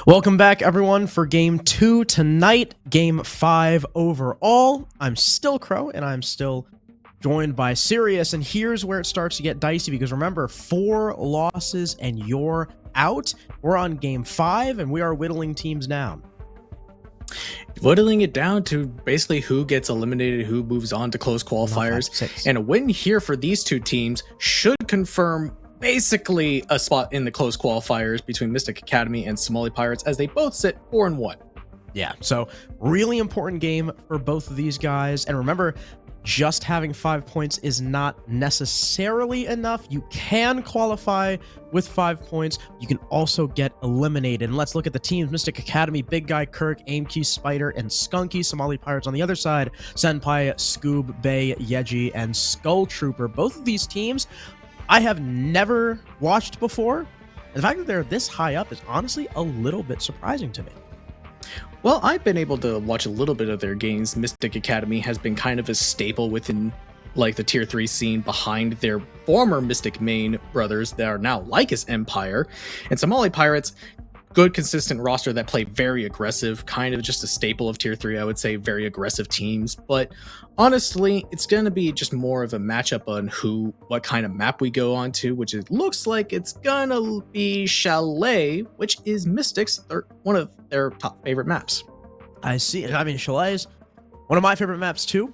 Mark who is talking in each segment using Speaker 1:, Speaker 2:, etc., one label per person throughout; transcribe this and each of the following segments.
Speaker 1: Welcome back, everyone, for Game 2 tonight, Game 5 overall. I'm still Crow, and I'm still joined by Sirius, and here's where it starts to get dicey, because remember, 4 losses and you're out. We're on Game 5, and we are whittling teams down.
Speaker 2: Whittling it down to basically who gets eliminated, who moves on to close qualifiers. And a win here for these two teams should confirm basically a spot in the close qualifiers between Mystic Academy and Somali Pirates, as they both sit 4-1.
Speaker 1: Yeah, so really important game for both of these guys. And remember, just having 5 points is not necessarily enough. You can qualify with 5 points. You can also get eliminated. And let's look at the teams. Mystic Academy, Big Guy Kirk, AimQ Spider, and Skunky. Somali Pirates on the other side, Senpai, Scoob, Bay, Yeji, and Skull Trooper. Both of these teams I have never watched before. And the fact that they're this high up is honestly a little bit surprising to me.
Speaker 2: Well, I've been able to watch a little bit of their games. Mystic Academy has been kind of a staple within like the tier 3 scene behind their former Mystic main brothers that are now Lycus Empire. And Somali Pirates, good consistent roster that play very aggressive, kind of just a staple of tier 3, I would say, very aggressive teams. But honestly, it's going to be just more of a matchup on what kind of map we go on to, which it looks like it's going to be Chalet, which is Mystic's one of their top favorite maps.
Speaker 1: I see. I mean, Chalet is one of my favorite maps too.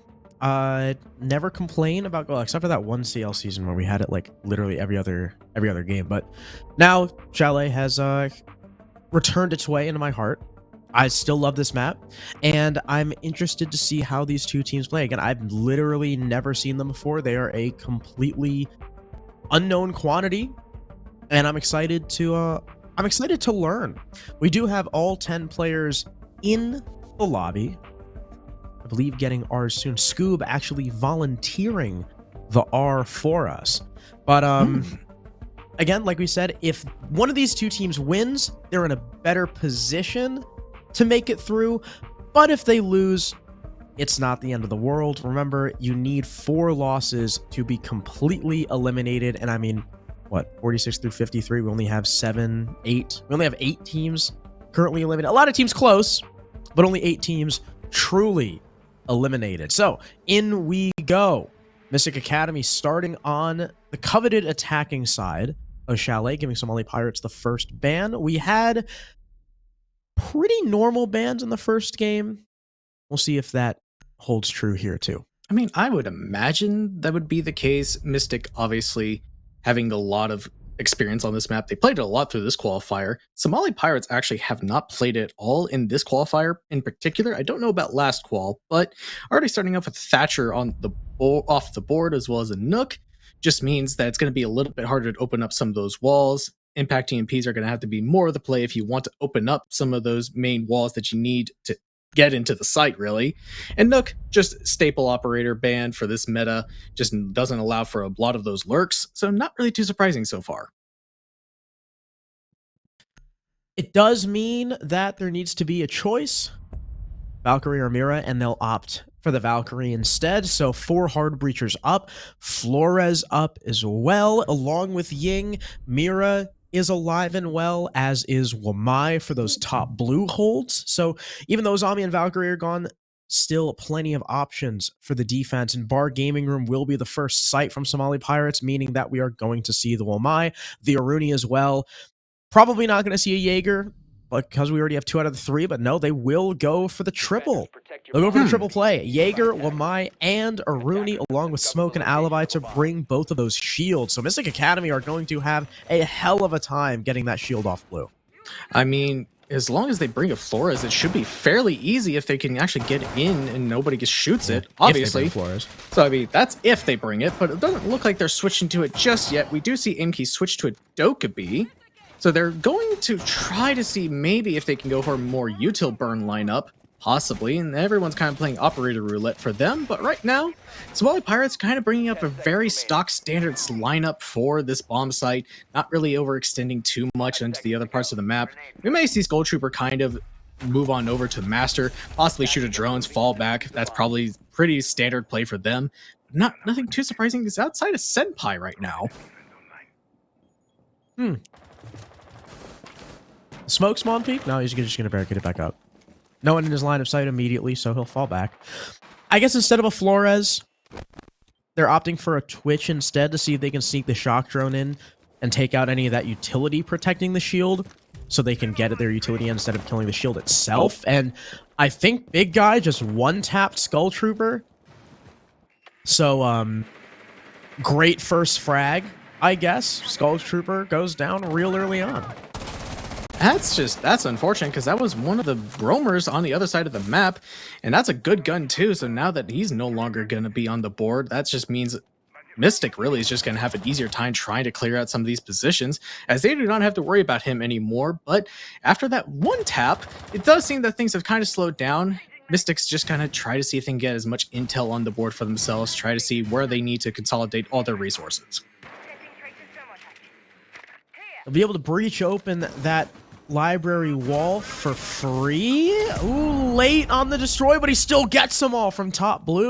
Speaker 1: Never complain about except for that one CL season where we had it like literally every other game. But now Chalet has returned its way into my heart. I still love this map, and I'm interested to see how these two teams play. Again, I've literally never seen them before. They are a completely unknown quantity, and I'm excited to learn. We do have all 10 players in the lobby. I believe getting ours soon. Scoob actually volunteering the R for us. But again, like we said, if one of these two teams wins, they're in a better position to make it through. But if they lose, it's not the end of the world. Remember, you need 4 losses to be completely eliminated. And I mean, what, 46 through 53? We only have 8. We only have 8 teams currently eliminated. A lot of teams close, but only 8 teams truly eliminated. So in we go. Mystic Academy starting on the coveted attacking side of Chalet, giving Somali Pirates the first ban. We had pretty normal bans in the first game. We'll see if that holds true here too.
Speaker 2: I mean, I would imagine that would be the case. Mystic obviously having a lot of experience on this map. They played it a lot through this qualifier. Somali Pirates actually have not played it all in this qualifier in particular. I don't know about last qual, but already starting off with Thatcher on the off the board as well as a Nook just means that it's going to be a little bit harder to open up some of those walls. Impact EMPs are going to have to be more of the play if you want to open up some of those main walls that you need to get into the site, really. And Nook, just staple operator ban for this meta, just doesn't allow for a lot of those lurks, so not really too surprising so far.
Speaker 1: It does mean that there needs to be a choice, Valkyrie or Mira, and they'll opt for the Valkyrie instead. So 4 hard breachers up, Flores up as well, along with Ying. Mira is alive and well, as is Wamai for those top blue holds. So even though Zombie and Valkyrie are gone, still plenty of options for the defense. And Bar Gaming Room will be the first site from Somali Pirates, meaning that we are going to see the Wamai, the Aruni as well. Probably not going to see a Jaeger, because we already have 2 out of the 3, but no, they will go for the triple. They'll go for the triple play. Jaeger, Wamai, and Aruni, along with Smoke and Alibi, to bring both of those shields. So Mystic Academy are going to have a hell of a time getting that shield off blue.
Speaker 2: I mean, as long as they bring a Flores, it should be fairly easy if they can actually get in and nobody just shoots it, obviously.
Speaker 1: Flores.
Speaker 2: So, I mean, that's if they bring it, but it doesn't look like they're switching to it just yet. We do see Imki switch to a Dokkaebi. So they're going to try to see maybe if they can go for a more util burn lineup, possibly, and everyone's kind of playing operator roulette for them. But right now, Somali Pirates kind of bringing up a very stock standards lineup for this bomb site, not really overextending too much into the other parts of the map. We may see Skull Trooper kind of move on over to Master, possibly shoot a drones, fall back. That's probably pretty standard play for them. Nothing too surprising is outside of Senpai right now.
Speaker 1: Smoke spawn peek? No, he's just going to barricade it back up. No one in his line of sight immediately, so he'll fall back. I guess instead of a Flores, they're opting for a Twitch instead to see if they can sneak the shock drone in and take out any of that utility protecting the shield so they can get at their utility instead of killing the shield itself. And I think Big Guy just one-tapped Skull Trooper. So, great first frag, I guess. Skull Trooper goes down real early on.
Speaker 2: That's unfortunate because that was one of the roamers on the other side of the map, and that's a good gun too. So now that he's no longer going to be on the board, that just means Mystic really is just going to have an easier time trying to clear out some of these positions, as they do not have to worry about him anymore. But after that one tap, it does seem that things have kind of slowed down. Mystics just kind of try to see if they can get as much intel on the board for themselves, try to see where they need to consolidate all their resources.
Speaker 1: They'll be able to breach open that library wall for free. Ooh, late on the destroy, but he still gets them all from top blue.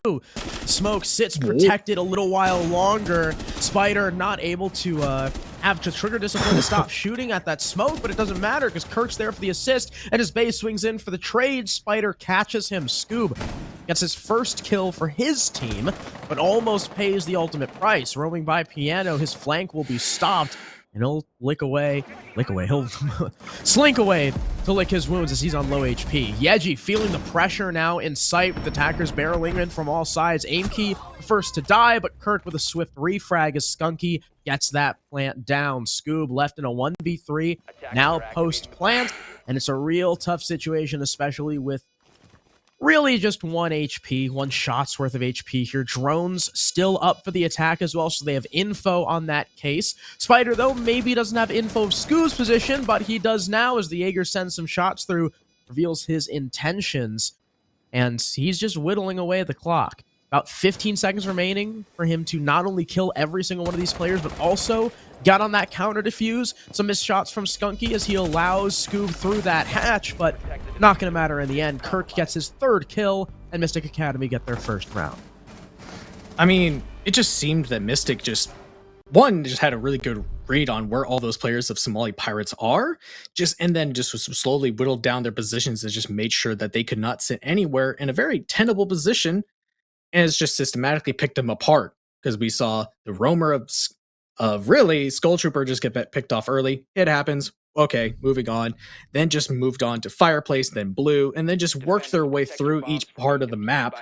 Speaker 1: Smoke sits protected a little while longer. Spider not able to have to trigger discipline to stop shooting at that smoke, but it doesn't matter because Kirk's there for the assist, and his base swings in for the trade. Spider catches him. Scoob gets his first kill for his team, but almost pays the ultimate price. Roaming by Piano, his flank will be stopped, and he'll he'll slink away to lick his wounds as he's on low HP. Yeji feeling the pressure now in sight with attackers barreling in from all sides. Aimkey first to die, but Kirk with a swift refrag as Skunky gets that plant down. Scoob left in a 1v3, now post plant, and it's a real tough situation, especially with really just 1 HP, 1 shot's worth of HP here. Drones still up for the attack as well, so they have info on that case. Spider, though, maybe doesn't have info of Scoob's position, but he does now as the Jaeger sends some shots through, reveals his intentions, and he's just whittling away at the clock. About 15 seconds remaining for him to not only kill every single one of these players, but also got on that counter defuse. Some missed shots from Skunky as he allows Scoob through that hatch, but not going to matter in the end. Kirk gets his 3rd kill, and Mystic Academy get their 1st round.
Speaker 2: I mean, it just seemed that Mystic just had a really good read on where all those players of Somali Pirates are, and then just slowly whittled down their positions and just made sure that they could not sit anywhere in a very tenable position, and it's just systematically picked them apart, because we saw the roamer of really Skull Trooper just get picked off early. It happens. Okay, moving on. Then just moved on to Fireplace, then Blue, and then just worked their way through each part of the map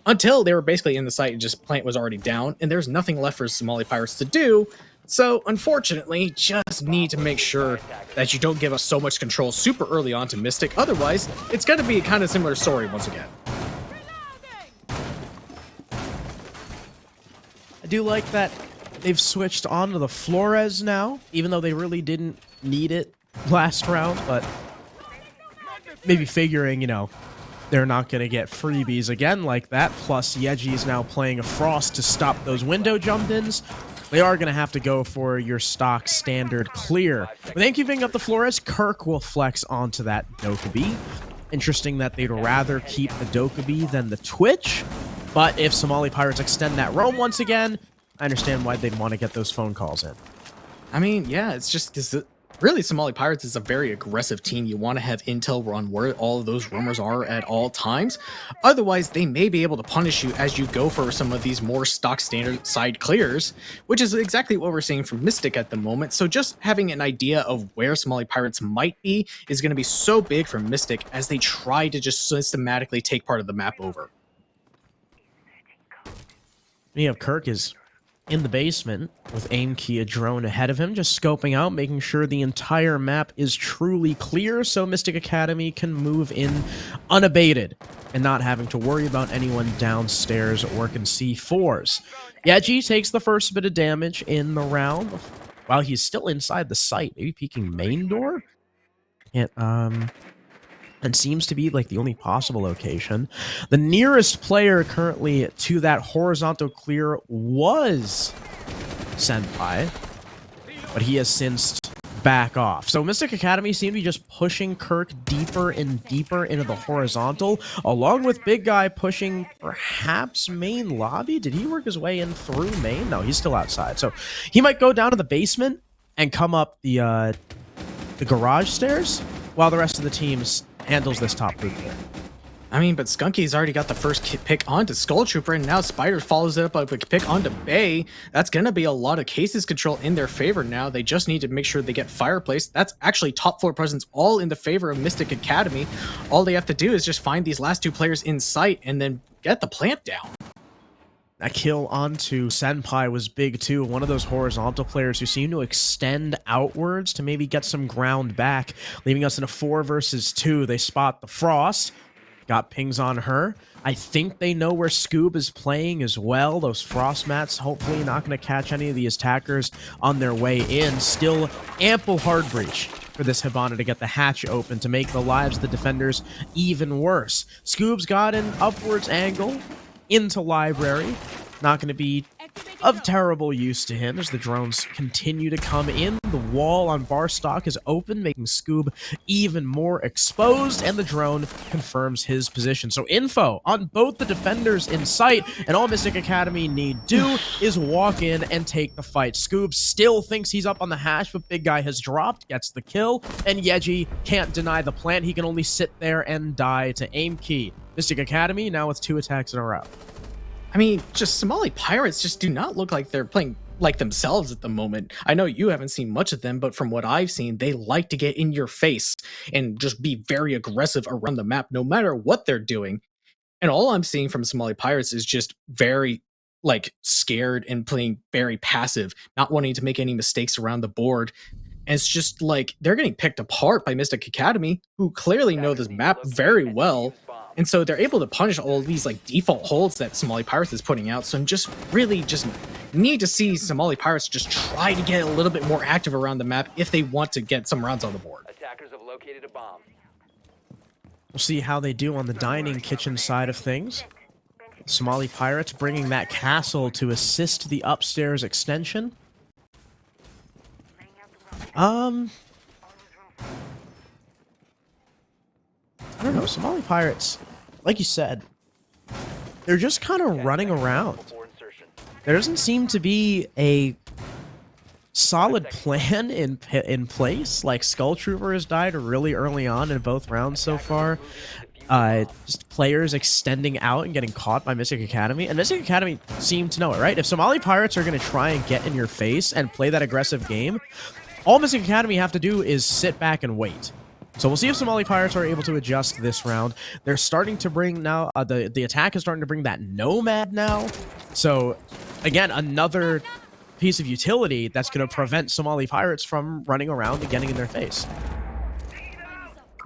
Speaker 2: until they were basically in the site and just plant was already down, and there's nothing left for Somali Pirates to do. So, unfortunately, just need to make sure that you don't give us so much control super early on to Mystic. Otherwise, it's going to be a kind of similar story once again.
Speaker 1: I do like that they've switched on to the Flores now, even though they really didn't need it last round, but maybe figuring, they're not going to get freebies again like that. Plus, Yeji is now playing a Frost to stop those window jump-ins. They are going to have to go for your stock standard clear. With Aim keeping up the Flores, Kirk will flex onto that Dokkaebi. Interesting that they'd rather keep the Dokkaebi than the Twitch, but if Somali Pirates extend that roam once again, I understand why they'd want to get those phone calls in.
Speaker 2: I mean, yeah, it's just because really Somali Pirates is a very aggressive team. You want to have intel on where all of those rumors are at all times. Otherwise, they may be able to punish you as you go for some of these more stock standard side clears, which is exactly what we're seeing from Mystic at the moment. So just having an idea of where Somali Pirates might be is going to be so big for Mystic as they try to just systematically take part of the map over.
Speaker 1: Kirk is in the basement with Aimkey a drone ahead of him, just scoping out, making sure the entire map is truly clear so Mystic Academy can move in unabated and not having to worry about anyone downstairs working C4s. Yeji takes the first bit of damage in the round while he's still inside the site, maybe peeking main door? And seems to be like the only possible location. The nearest player currently to that horizontal clear was Senpai, but he has since back off. So Mystic Academy seem to be just pushing Kirk deeper and deeper into the horizontal, along with Big Guy pushing perhaps main lobby. Did he work his way in through main? No, he's still outside. So he might go down to the basement and come up the the garage stairs, while the rest of the team handles this top group there.
Speaker 2: I mean, but Skunky's already got the first pick onto Skull Trooper, and now Spider follows it up with a pick onto Bay. That's going to be a lot of cases control in their favor now. They just need to make sure they get Fireplace. That's actually top floor presence all in the favor of Mystic Academy. All they have to do is just find these last two players in sight and then get the plant down.
Speaker 1: That kill onto Senpai was big too. One of those horizontal players who seem to extend outwards to maybe get some ground back, leaving us in a 4 versus 2. They spot the Frost. Got pings on her. I think they know where Scoob is playing as well. Those frost mats hopefully not going to catch any of the attackers on their way in. Still ample hard breach for this Hibana to get the hatch open to make the lives of the defenders even worse. Scoob's got an upwards angle into library. Not going to be of terrible use to him as the drones continue to come in. The wall on Barstock is open, making Scoob even more exposed, and the drone confirms his position. So info on both the defenders in sight, and all Mystic Academy need do is walk in and take the fight. Scoob still thinks he's up on the hash, but Big Guy has dropped, gets the kill, and Yeji can't deny the plant. He can only sit there and die to aim key. Mystic Academy now with 2 attacks in a row.
Speaker 2: I mean, just Somali Pirates just do not look like they're playing like themselves at the moment. I know you haven't seen much of them, but from what I've seen, they like to get in your face and just be very aggressive around the map, no matter what they're doing. And all I'm seeing from Somali Pirates is just very, like, scared and playing very passive, not wanting to make any mistakes around the board. And it's just like they're getting picked apart by Mystic Academy, who clearly know this map very well. And so they're able to punish all these like default holds that Somali Pirates is putting out. So I'm just really just need to see Somali Pirates just try to get a little bit more active around the map if they want to get some rounds on the board.
Speaker 3: Attackers have located a bomb.
Speaker 1: We'll see how they do on the dining kitchen side of things. Somali Pirates bringing that castle to assist the upstairs extension. I don't know, Somali Pirates, like you said, they're just kind of running around. There doesn't seem to be a solid plan in place. Like, Skull Trooper has died really early on in both rounds so far. Just players extending out and getting caught by Mystic Academy. And Mystic Academy seem to know it, right? If Somali Pirates are going to try and get in your face and play that aggressive game, all Mystic Academy have to do is sit back and wait. So we'll see if Somali Pirates are able to adjust this round. They're starting to bring now, the attack is starting to bring that Nomad now. So again, another piece of utility that's going to prevent Somali Pirates from running around and getting in their face.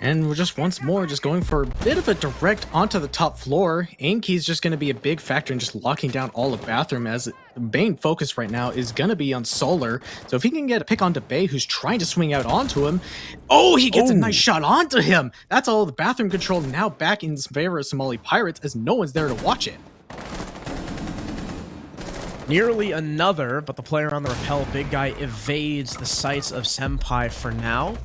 Speaker 2: And we're just once more just going for a bit of a direct onto the top floor. Aim key is just going to be a big factor in just locking down all of Bathroom, as the main focus right now is going to be on Solar. So if he can get a pick onto Bay, who's trying to swing out onto him. Oh, he gets a nice shot onto him. That's all the Bathroom control now back in favor of Somali Pirates, as no one's there to watch it.
Speaker 1: Nearly another, but the player on the rappel, Big Guy, evades the sights of Senpai for now.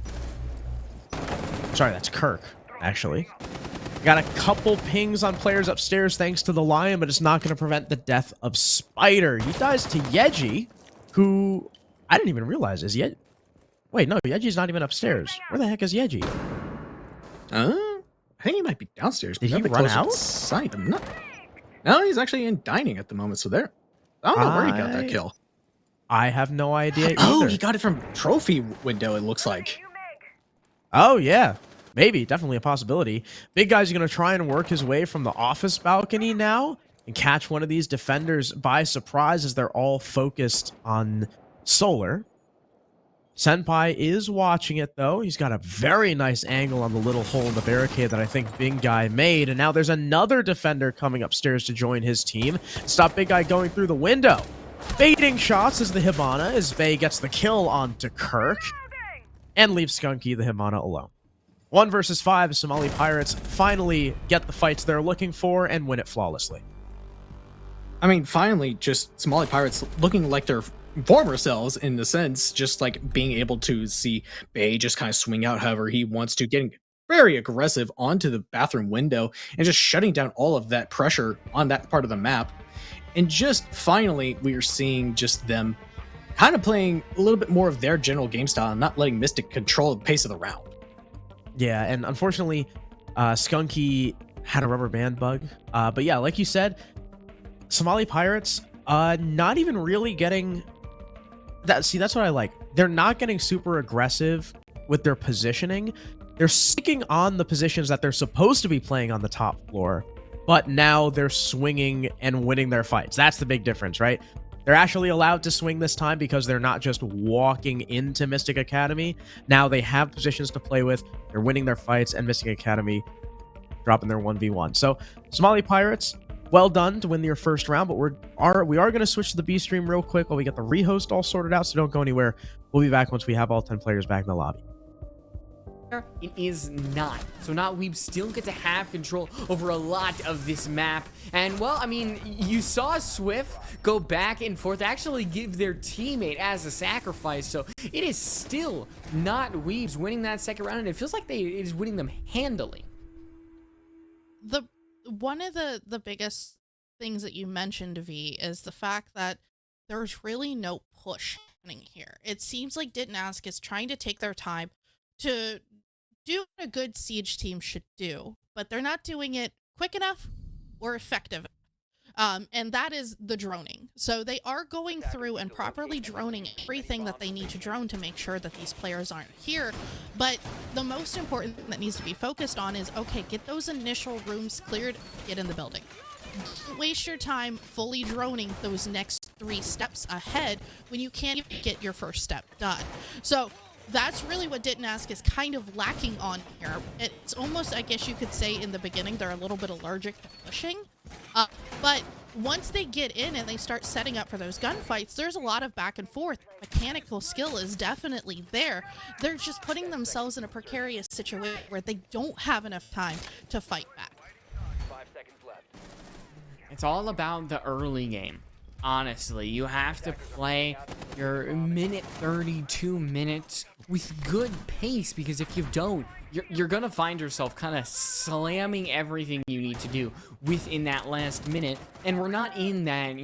Speaker 1: Sorry, that's Kirk, actually. Got a couple pings on players upstairs thanks to the Lion, but it's not going to prevent the death of Spider. He dies to Yeji, who I didn't even realize is Yeji. Wait, no, Yeji's not even upstairs. Where the heck is Yeji?
Speaker 2: I think he might be downstairs.
Speaker 1: Did he run out?
Speaker 2: Sight. No, he's actually in dining at the moment, so there. I don't know where he got that kill.
Speaker 1: I have no idea either.
Speaker 2: Oh, he got it from trophy window, it looks like.
Speaker 1: Oh, yeah. Maybe. Definitely a possibility. Big Guy's going to try and work his way from the office balcony now and catch one of these defenders by surprise as they're all focused on Solar. Senpai is watching it, though. He's got a very nice angle on the little hole in the barricade that I think Big Guy made. And now there's another defender coming upstairs to join his team. Stop Big Guy going through the window. Baiting shots as the Hibana, as Bay gets the kill onto Kirk and leaves Skunky the Hibana alone. 1 versus 5, Somali Pirates finally get the fights they're looking for and win it flawlessly.
Speaker 2: I mean, finally, just Somali Pirates looking like their former selves in the sense, just like being able to see Bay just kind of swing out however he wants to, getting very aggressive onto the bathroom window and just shutting down all of that pressure on that part of the map. And just finally, we are seeing just them kind of playing a little bit more of their general game style and not letting Mystic control the pace of the round.
Speaker 1: Yeah, and unfortunately, Skunky had a rubber band bug. But yeah, like you said, Somali Pirates, not even really getting that. See, that's what I like. They're not getting super aggressive with their positioning. They're sticking on the positions that they're supposed to be playing on the top floor, but now they're swinging and winning their fights. That's the big difference, right? They're actually allowed to swing this time because they're not just walking into Mystic Academy. Now they have positions to play with. They're winning their fights, and Mystic Academy dropping their 1v1. So Somali Pirates, well done to win your first round, but we are going to switch to the B stream real quick while we get the rehost all sorted out, so don't go anywhere. We'll be back once we have all 10 players back in the lobby.
Speaker 3: It is not. So NotWeebs still get to have control over a lot of this map. And, well, I mean, you saw Swift go back and forth, actually give their teammate as a sacrifice. So it is still NotWeebs winning that second round, and it feels like it is winning them handily.
Speaker 4: One of the biggest things that you mentioned, V, is the fact that there's really no push happening here. It seems like Didn't Ask is trying to take their time to do what a good siege team should do, but they're not doing it quick enough or effective. And that is the droning. So they are going through and properly droning everything that they need to drone to make sure that these players aren't here. But the most important thing that needs to be focused on is, okay, get those initial rooms cleared, get in the building. Don't waste your time fully droning those next 3 steps ahead when you can't even get your first step done. So that's really what Didn't Ask is kind of lacking on here. It's almost, I guess you could say in the beginning, they're a little bit allergic to pushing. But once they get in and they start setting up for those gunfights, there's a lot of back and forth. Mechanical skill is definitely there. They're just putting themselves in a precarious situation where they don't have enough time to fight back.
Speaker 5: 5 seconds left.
Speaker 3: It's all about the early game. Honestly, you have to play your minute 32 minutes with good pace, because if you don't, you're gonna find yourself kind of slamming everything you need to do within that last minute, and we're not in that,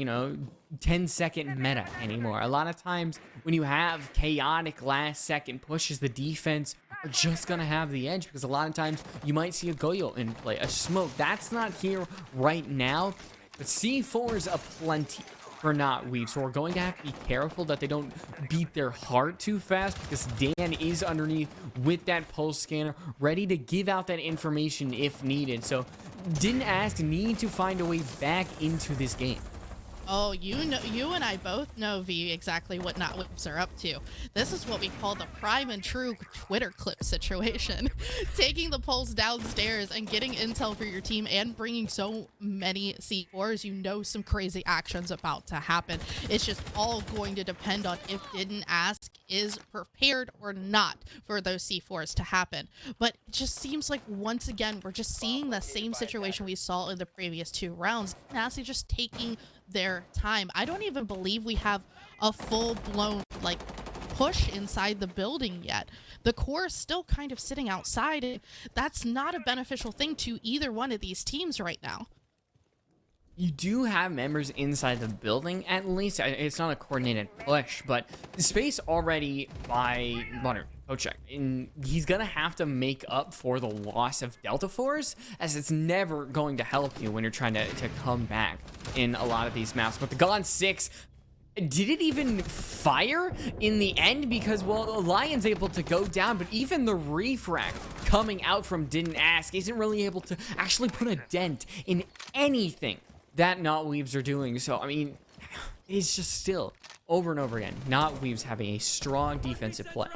Speaker 3: 10-second meta anymore. A lot of times when you have chaotic last-second pushes, the defense are just gonna have the edge, because a lot of times you might see a Goyo in play, a smoke. That's not here right now, but C4 is aplenty for NotWeebs, so we're going to have to be careful that they don't beat their heart too fast, because Dan is underneath with that pulse scanner ready to give out that information if needed. So Didn't Ask need to find a way back into this game.
Speaker 4: Oh, you and I both know, V, exactly what NotWeebs are up to. This is what we call the prime and true Twitter clip situation. Taking the pulse downstairs and getting intel for your team and bringing so many C4s, you know some crazy action's about to happen. It's just all going to depend on if Didn't Ask is prepared or not for those C4s to happen. But it just seems like, once again, we're just seeing the same situation we saw in the previous 2 rounds. Didn't Ask is just taking their time. I don't even believe we have a full-blown push inside the building yet. The core is still kind of sitting outside. That's not a beneficial thing to either one of these teams right now.
Speaker 3: You do have members inside the building, at least. It's not a coordinated push, but the space already by Modern Kochek, and he's gonna have to make up for the loss of Delta Force, as it's never going to help you when you're trying to come back in a lot of these maps. But the Gon 6, did it even fire in the end? Because, well, Lion's able to go down, but even the refract coming out from Didn't Ask isn't really able to actually put a dent in anything that NotWeebs are doing. So, I mean, it's just still, over and over again, NotWeebs having a strong defensive play.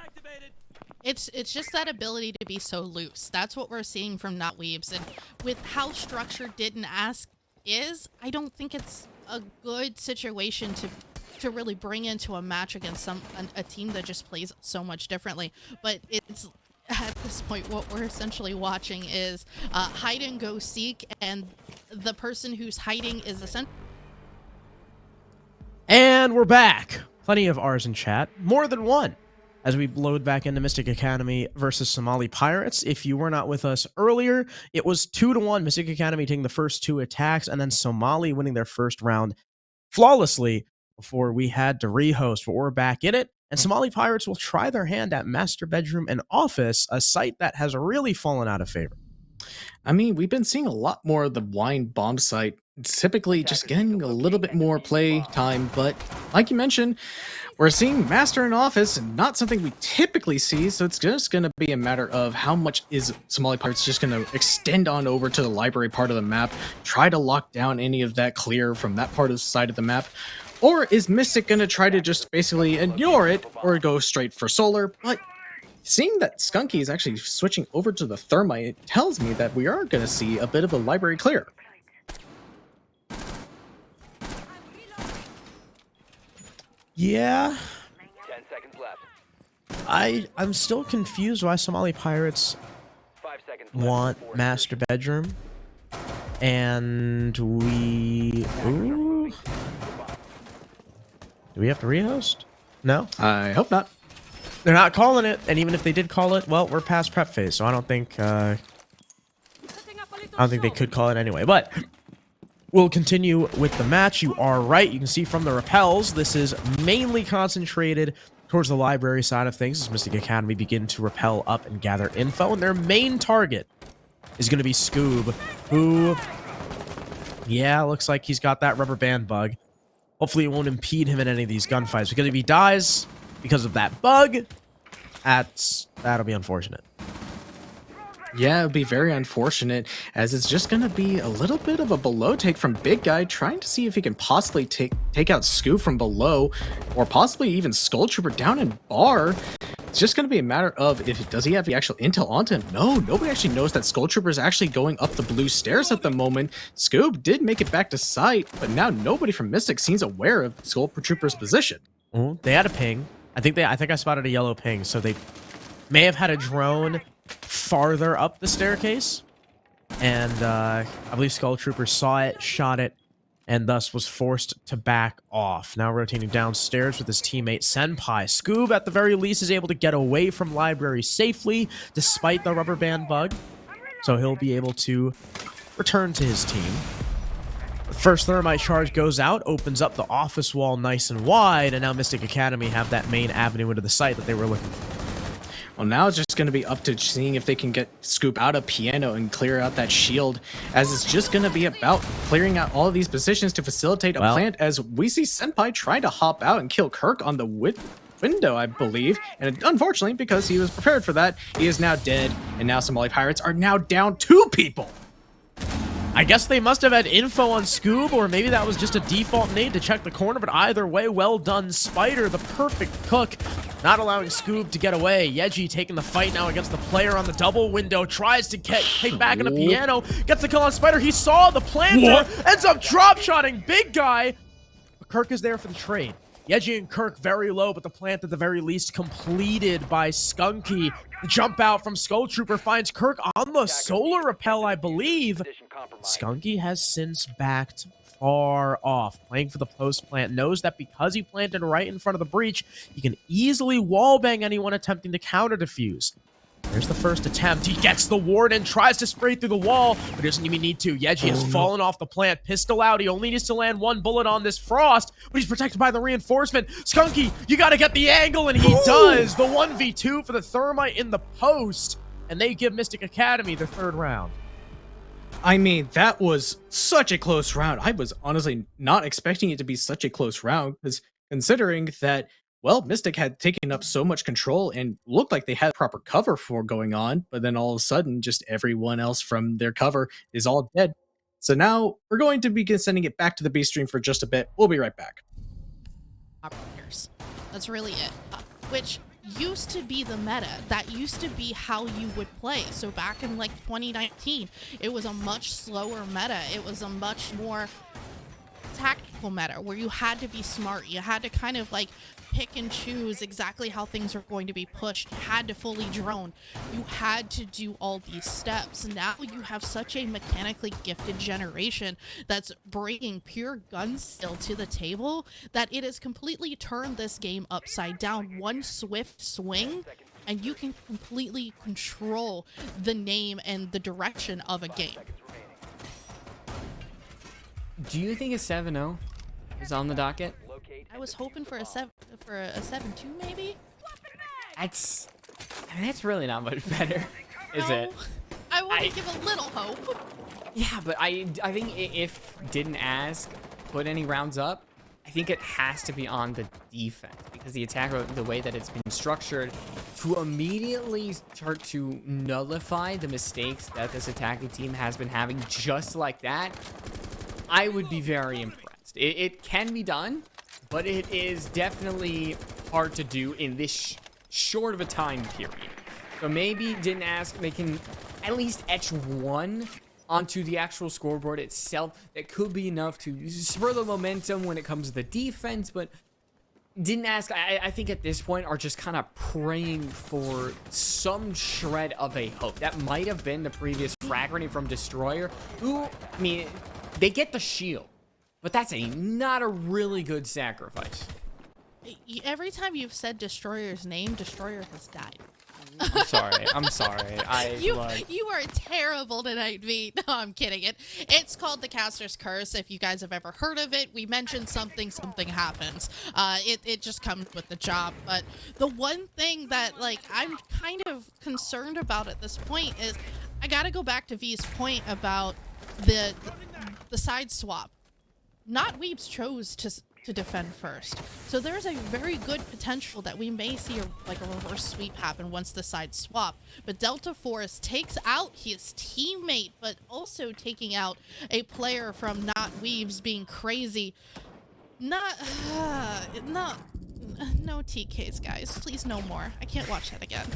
Speaker 4: It's just that ability to be so loose. That's what we're seeing from NotWeebs. And with how structured Didn't Ask is, I don't think it's a good situation to really bring into a match against a team that just plays so much differently. But it's, at this point, what we're essentially watching is hide and go seek, and the person who's hiding is essentially...
Speaker 1: And we're back. Plenty of R's in chat. More than one. As we load back into Mystic Academy versus Somali Pirates. If you were not with us earlier, it was 2-1. Mystic Academy taking the first 2 attacks, and then Somali winning their first round flawlessly. before we had to rehost, but we're back in it. And Somali Pirates will try their hand at Master Bedroom and Office, a site that has really fallen out of favor.
Speaker 2: I mean, we've been seeing a lot more of the wine bomb site. It's typically just getting a little bit more play time, but like you mentioned, we're seeing Master in Office, and not something we typically see, so it's just going to be a matter of how much is Somali Pirates just going to extend on over to the library part of the map, try to lock down any of that clear from that part of the side of the map, or is Mystic going to try to just basically ignore it or go straight for Solar? But seeing that Skunky is actually switching over to the Thermite, it tells me that we are going to see a bit of a library clear.
Speaker 1: Yeah,
Speaker 5: 10 seconds left.
Speaker 1: I'm still confused why Somali Pirates
Speaker 5: 5 seconds left.
Speaker 1: want
Speaker 5: 4
Speaker 1: Master Bedroom. And we... Ooh. Do we have to rehost? No?
Speaker 2: I hope not.
Speaker 1: They're not calling it, and even if they did call it, well, we're past prep phase, so I don't think they could call it anyway. But we'll continue with the match. You are right. You can see from the repels, this is mainly concentrated towards the library side of things as Mystic Academy begin to repel up and gather info, and their main target is going to be Scoob, who, yeah, looks like he's got that rubber band bug. Hopefully it won't impede him in any of these gunfights, because if he dies because of that bug, that'll be unfortunate.
Speaker 2: Yeah, it would be very unfortunate, as it's just going to be a little bit of a below take from Big Guy, trying to see if he can possibly take out Scoop from below, or possibly even Skull Trooper down in bar. It's just going to be a matter of does he have the actual intel onto him? No, nobody actually knows that Skull Trooper is actually going up the blue stairs at the moment. Scoob did make it back to sight, but now nobody from Mystic seems aware of Skull Trooper's position.
Speaker 1: Ooh, they had a ping. I think I spotted a yellow ping, so they may have had a drone farther up the staircase, and I believe Skull Trooper saw it, shot it, and thus was forced to back off. Now rotating downstairs with his teammate Senpai. Scoob, at the very least, is able to get away from library safely, despite the rubber band bug, so he'll be able to return to his team. The first Thermite charge goes out, opens up the office wall nice and wide, and now Mystic Academy have that main avenue into the site that they were looking for.
Speaker 2: Well, now it's just going to be up to seeing if they can get Scoop out of Piano and clear out that shield, as it's just going to be about clearing out all of these positions to facilitate a plant, as we see Senpai try to hop out and kill Kirk on the window, I believe. And unfortunately, because he was prepared for that, he is now dead, and now Somali Pirates are now down 2 people.
Speaker 1: I guess they must have had info on Scoob, or maybe that was just a default nade to check the corner, but either way, well done, Spider, the perfect cook, not allowing Scoob to get away. Yeji taking the fight now against the player on the double window, tries to take back in a Piano, gets the kill on Spider, he saw the planter, ends up drop-shotting Big Guy, but Kirk is there for the trade. Yeji and Kirk very low, but the plant at the very least completed by Skunky. The jump out from Skull Trooper finds Kirk on the solar repel, I believe. Skunky has since backed far off, playing for the post plant, knows that because he planted right in front of the breach, he can easily wallbang anyone attempting to counter defuse. There's the first attempt. He gets the ward and tries to spray through the wall, but doesn't even need to. Yeji has fallen off the plant. Pistol out. He only needs to land 1 bullet on this Frost, but he's protected by the reinforcement. Skunky, you got to get the angle, and he does. The 1v2 for the Thermite in the post, and they give Mystic Academy their 3rd round.
Speaker 2: I mean, that was such a close round. I was honestly not expecting it to be such a close round, because considering that, well, Mystic had taken up so much control and looked like they had proper cover for going on, but then all of a sudden, just everyone else from their cover is all dead. So now we're going to begin sending it back to the B stream for just a bit. We'll be right back.
Speaker 4: That's really it. Which used to be the meta. That used to be how you would play. So back in like 2019, it was a much slower meta. It was a much more tactical meta where you had to be smart. You had to kind of like pick and choose exactly how things are going to be pushed. You had to fully drone. You had to do all these steps. Now you have such a mechanically gifted generation that's bringing pure gun skill to the table that it has completely turned this game upside down. One swift swing and you can completely control the name and the direction of a game.
Speaker 3: Do you think a 7-0 is on the docket?
Speaker 4: I was hoping for a 7-2 maybe.
Speaker 3: That's, I mean, that's really not much better, is it?
Speaker 4: I want to give a little hope.
Speaker 3: Yeah, but I think if didn't ask put any rounds up, I think it has to be on the defense, because the attack, the way that it's been structured, to immediately start to nullify the mistakes that this attacking team has been having just like that, I would be very impressed. It can be done, but it is definitely hard to do in this short of a time period. So maybe didn't ask, they can at least etch one onto the actual scoreboard itself. That could be enough to spur the momentum when it comes to the defense, but didn't ask, I think at this point are just kind of praying for some shred of a hope. That might have been the previous frag rating from Destroyer, who, I mean, they get the shield, but that's not a really good sacrifice.
Speaker 4: Every time you've said Destroyer's name, Destroyer has died.
Speaker 3: I'm sorry.
Speaker 4: You are terrible tonight, V. No, I'm kidding. It's called the Caster's Curse. If you guys have ever heard of it, we mentioned something happens. It just comes with the job. But the one thing that, like, I'm kind of concerned about at this point is I gotta go back to V's point about the side swap. Not Weebs chose to defend first. So there's a very good potential that we may see a reverse sweep happen once the sides swap. But Delta Force takes out his teammate, but also taking out a player from Not Weebs being crazy. No TKs, guys. Please, no more. I can't watch that again.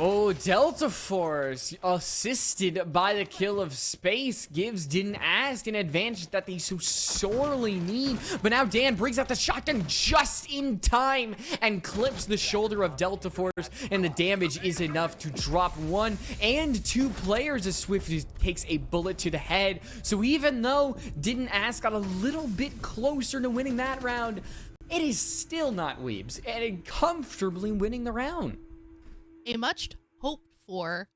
Speaker 3: Oh, Delta Force, assisted by the kill of Space, gives Didn't Ask an advantage that they so sorely need. But now Dan brings out the shotgun just in time and clips the shoulder of Delta Force, and the damage is enough to drop 1 and 2 players as Swift takes a bullet to the head. So even though Didn't Ask got a little bit closer to winning that round, it is still Not Weebs, and comfortably winning the round.
Speaker 4: A much hoped for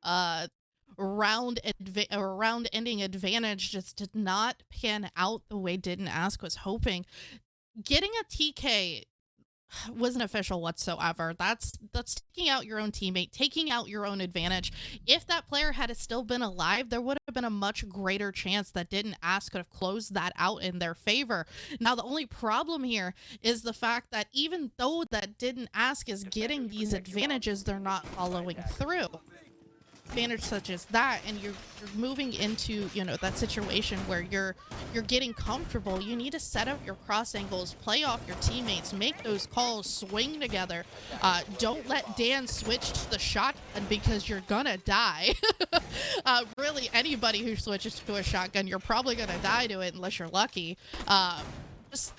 Speaker 4: round-ending advantage just did not pan out the way Didn't Ask was hoping. Getting a TK wasn't official whatsoever. That's taking out your own teammate, taking out your own advantage. If that player had still been alive, there would have been a much greater chance that Didn't Ask could have closed that out in their favor. Now, the only problem here is the fact that even though that Didn't Ask is getting these advantages, they're not following through. Advantage such as that, and you're moving into, you know, that situation where you're getting comfortable. You need to set up your cross angles, play off your teammates, make those calls, swing together. Don't let Dan switch to the shotgun because you're gonna die. Really, anybody who switches to a shotgun, you're probably gonna die to it unless you're lucky. Just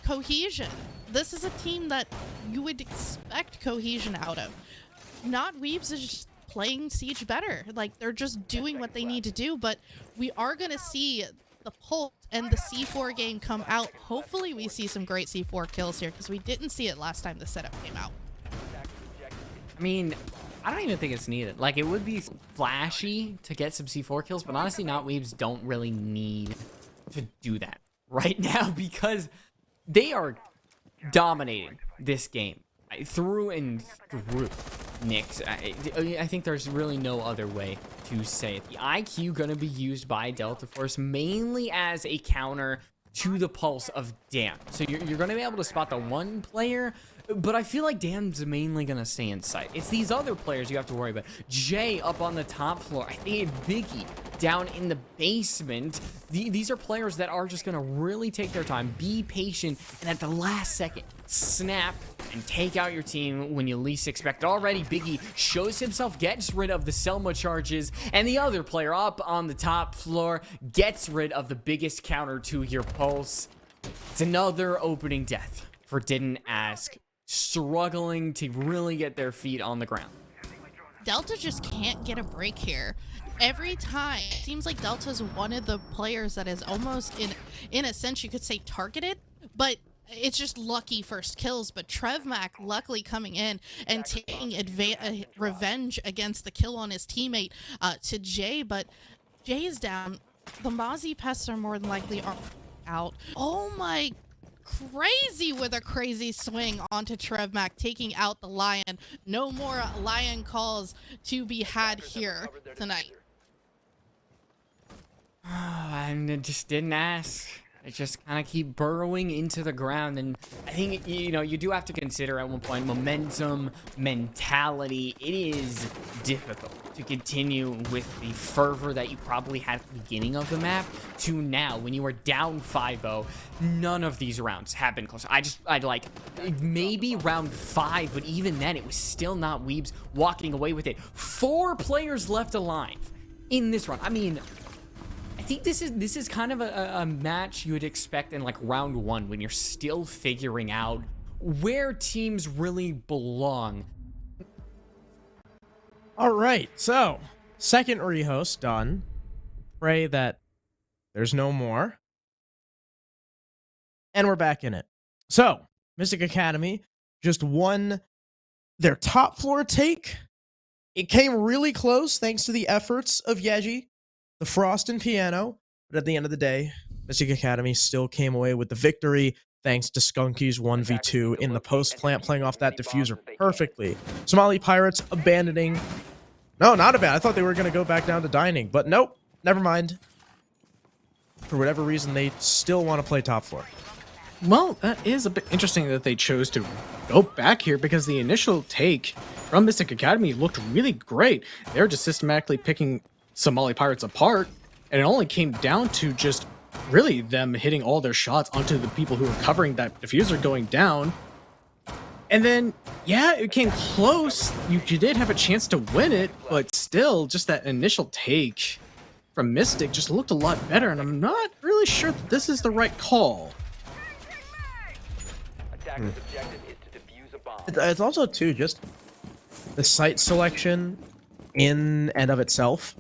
Speaker 4: cohesion. This is a team that you would expect cohesion out of. Not Weebs is just playing Siege better. Like, they're just doing what they need to do, but we are going to see the Pulse and the C4 game come out. Hopefully we see some great C4 kills here, because we didn't see it last time the setup came out.
Speaker 3: I mean, I don't even think it's needed. Like, it would be flashy to get some C4 kills, but honestly, Not Weebs don't really need to do that right now, because they are dominating this game through and through. Nyx, I think there's really no other way to say it. The IQ gonna be used by Delta Force mainly as a counter to the pulse of Dan. So you're gonna be able to spot the one player, but I feel like Dan's mainly gonna stay in sight. It's these other players you have to worry about. Jay up on the top floor. I think Biggie down in the basement. These are players that are just gonna really take their time, be patient, and at the last second, snap and take out your team when you least expect. Already, Biggie shows himself, gets rid of the Selma charges, and the other player up on the top floor gets rid of the biggest counter to your pulse. It's another opening death for Didn't Ask, struggling to really get their feet on the ground.
Speaker 4: Delta just can't get a break here. Every time, it seems like Delta's one of the players that is almost, in a sense, you could say targeted, but it's just lucky first kills. But Trevmac luckily coming in and taking revenge against the kill on his teammate to Jay, but Jay is down. The Mozzie pests are more than likely out. Oh my crazy with a crazy swing onto Trevmac, taking out the Lion. No more Lion calls to be had here tonight.
Speaker 3: And it just didn't ask. It just kind of keep burrowing into the ground. And I think, you know, you do have to consider at one point momentum, mentality. It is difficult to continue with the fervor that you probably had at the beginning of the map to now when you are down 5-0. None of these rounds have been close. I'd like maybe round 5, but even then it was still not Weebs walking away with it. 4 players left alive in this run. I mean, I think this is kind of a match you would expect in like round 1 when you're still figuring out where teams really belong.
Speaker 1: All right, so second rehost done. Pray that there's no more. And we're back in it. So Mystic Academy just won their top floor take. It came really close thanks to the efforts of Yeji, the Frost and Piano, but at the end of the day, Mystic Academy still came away with the victory thanks to Skunky's 1v2 in the post plant, playing off that diffuser perfectly. Somali Pirates abandoning. No, not a bad. I thought they were going to go back down to dining, but nope, never mind. For whatever reason, they still want to play top floor.
Speaker 2: Well, that is a bit interesting that they chose to go back here because the initial take from Mystic Academy looked really great. They're just systematically picking Somali Pirates apart, and it only came down to just really them hitting all their shots onto the people who were covering that diffuser going down. And then, yeah, it came close. You did have a chance to win it, but still, just that initial take from Mystic just looked a lot better, and I'm not really sure that this is the right call.
Speaker 5: Attacker's objective is to defuse a bomb.
Speaker 1: It's also, too, just the site selection in and of itself.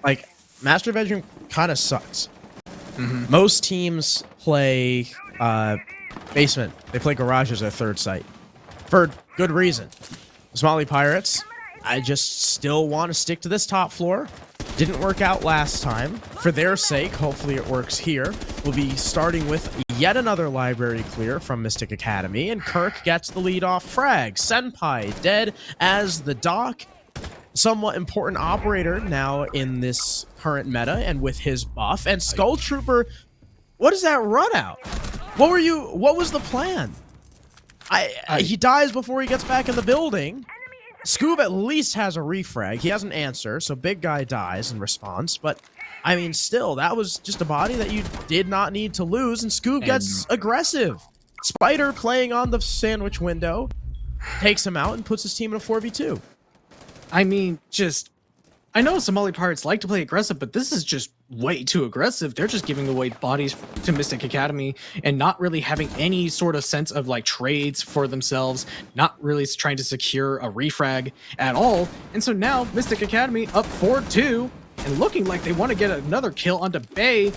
Speaker 1: Like, Master Bedroom kind of sucks. Most teams play basement. They play garage as their third site. For good reason. Somali Pirates, I just still want to stick to this top floor. Didn't work out last time. For their sake, hopefully it works here. We'll be starting with yet another library clear from Mystic Academy, and Kirk gets the lead-off frag. Senpai dead as the Doc, somewhat important operator now in this current meta and with his buff. And Skull Trooper, what is that run out? What was the plan? He dies before he gets back in the building. Scoob at least has a refrag. He has an answer, so big guy dies in response. But, I mean, still, that was just a body that you did not need to lose, and Scoob gets aggressive. Spider playing on the sandwich window takes him out and puts his team in a 4v2.
Speaker 2: I mean, I know Somali Pirates like to play aggressive, but this is just way too aggressive. They're just giving away bodies to Mystic Academy and not really having any sort of sense of like trades for themselves, not really trying to secure a refrag at all. And so now Mystic Academy up 4-2 and looking like they want to get another kill onto Bay.